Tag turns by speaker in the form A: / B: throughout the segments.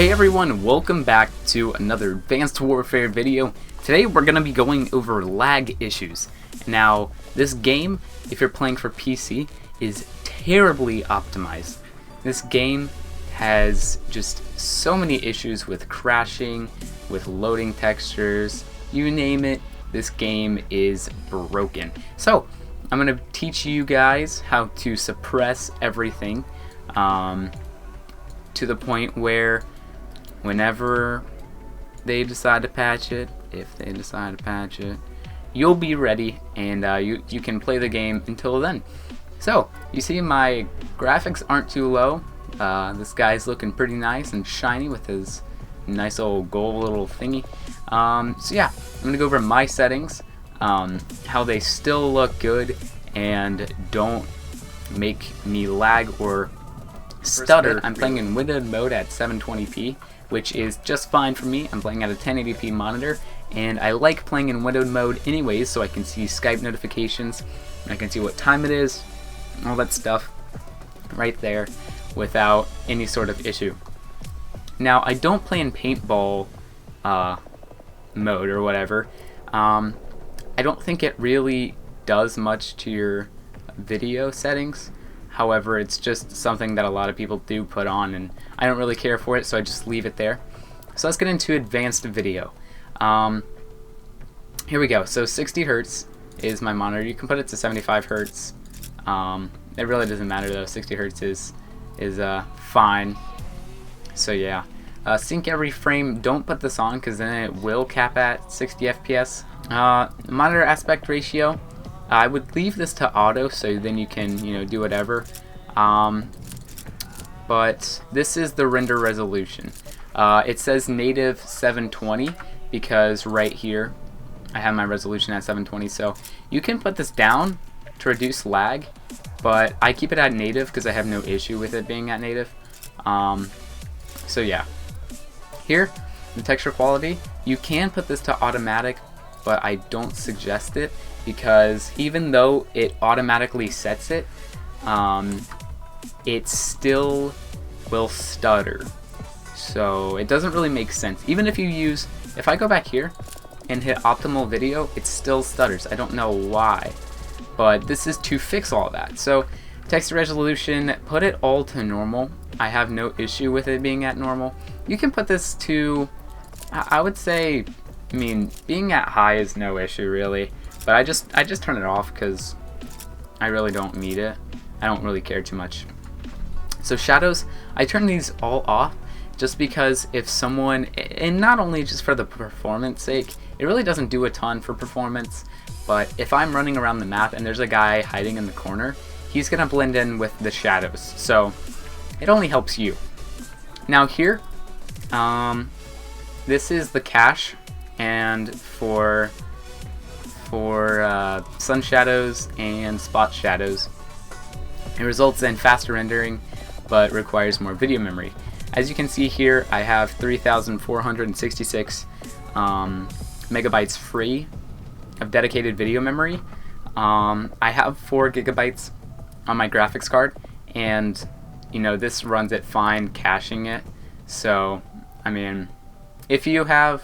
A: Hey everyone, welcome back to another Advanced Warfare video. Today we're going to be going over lag issues. Now, this game, if you're playing for PC, is terribly optimized. This game has just so many issues with crashing, with loading textures, you name it, this game is broken. So, I'm going to teach you guys how to suppress everything to the point where whenever they decide to patch it, if they decide to patch it, you'll be ready and you can play the game until then. So, you see my graphics aren't too low. This guy's looking pretty nice and shiny with his nice old gold little thingy. So yeah, I'm going to go over my settings, how they still look good and don't make me lag or stutter. I'm playing in windowed mode at 720p, which is just fine for me. I'm playing at a 1080p monitor, and I like playing in windowed mode anyways, so I can see Skype notifications, I can see what time it is, all that stuff right there without any sort of issue. Now, I don't play in paintball mode or whatever. I don't think it really does much to your video settings. However, it's just something that a lot of people do put on, and I don't really care for it, so I just leave it there. So let's get into advanced video. Here we go. So 60 Hertz is my monitor. You can put it to 75 Hertz. It really doesn't matter though. 60 Hertz is fine. So yeah. Sync every frame. Don't put this on because then it will cap at 60 FPS. Monitor aspect ratio. I would leave this to auto, so then you can, do whatever. But this is the render resolution. It says native 720 because right here I have my resolution at 720. So you can put this down to reduce lag, but I keep it at native because I have no issue with it being at native. So yeah. Here, the texture quality, you can put this to automatic, but I don't suggest it because even though it automatically sets it, it still will stutter. So it doesn't really make sense. Even if you use, if I go back here and hit optimal video, it still stutters. I don't know why, but this is to fix all that. So texture resolution, put it all to normal. I have no issue with it being at normal. You can put this to, I would say, being at high is no issue really, but I just turn it off because I really don't need it. I don't really care too much. So shadows, I turn these all off just because if someone, and not only just for the performance sake, it really doesn't do a ton for performance, but if I'm running around the map and there's a guy hiding in the corner, he's gonna blend in with the shadows, so it only helps you. Now here, this is the cache, and for sun shadows and spot shadows, it results in faster rendering but requires more video memory. As you can see here, I have 3,466 megabytes free of dedicated video memory. I have 4 gigabytes on my graphics card, and this runs it fine caching it. So if you have,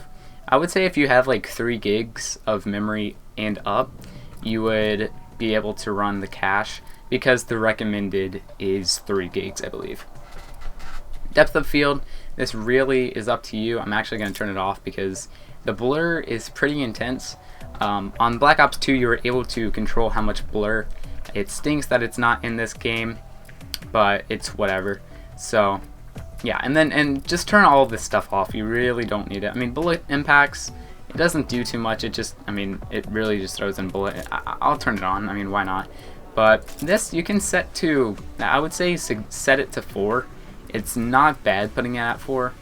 A: I would say if you have like 3 gigs of memory and up, you would be able to run the cache because the recommended is 3 gigs, I believe. Depth of field, this really is up to you. I'm actually going to turn it off because the blur is pretty intense. On Black Ops 2, you were able to control how much blur. It stinks that it's not in this game, but it's whatever. So yeah, and just turn all of this stuff off. You really don't need it. Bullet impacts, it doesn't do too much. It just, it really just throws in bullet. I'll turn it on. Why not? But this you can set to, I would say set it to 4. It's not bad putting it at 4.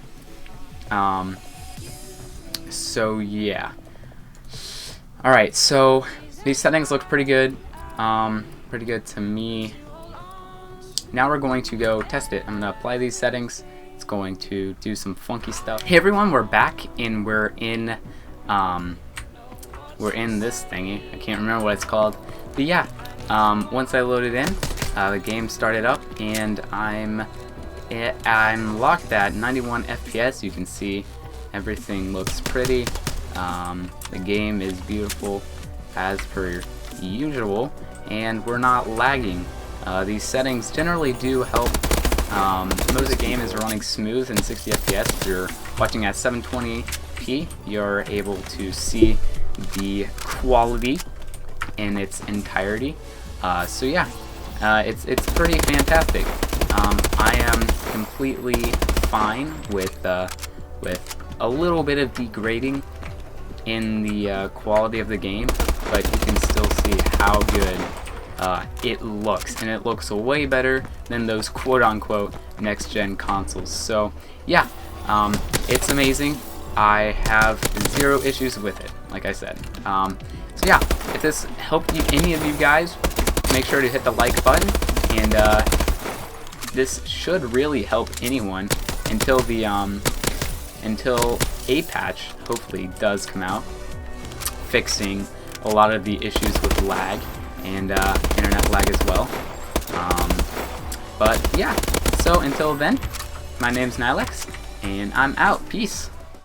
A: So yeah. Alright, so these settings look pretty good. Pretty good to me. Now we're going to go test it. I'm going to apply these settings. It's going to do some funky stuff. Hey everyone, we're back and we're in this thingy. I can't remember what it's called. But yeah, once I loaded in, the game started up and I'm I'm locked at 91 FPS. You can see everything looks pretty. The game is beautiful as per usual, and we're not lagging. These settings generally do help. Most of the game is running smooth in 60 FPS. If you're watching at 720p, you're able to see the quality in its entirety. So yeah, it's pretty fantastic. I am completely fine with a little bit of degrading in the quality of the game, but you can still see how good it looks, and it looks way better than those quote-unquote next-gen consoles. So yeah, it's amazing. I have zero issues with it, like I said. So yeah, if this helped any of you guys, make sure to hit the like button, and this should really help anyone until a patch hopefully does come out, fixing a lot of the issues with lag and internet lag as well. But yeah, so until then, my name's Nilex, and I'm out. Peace.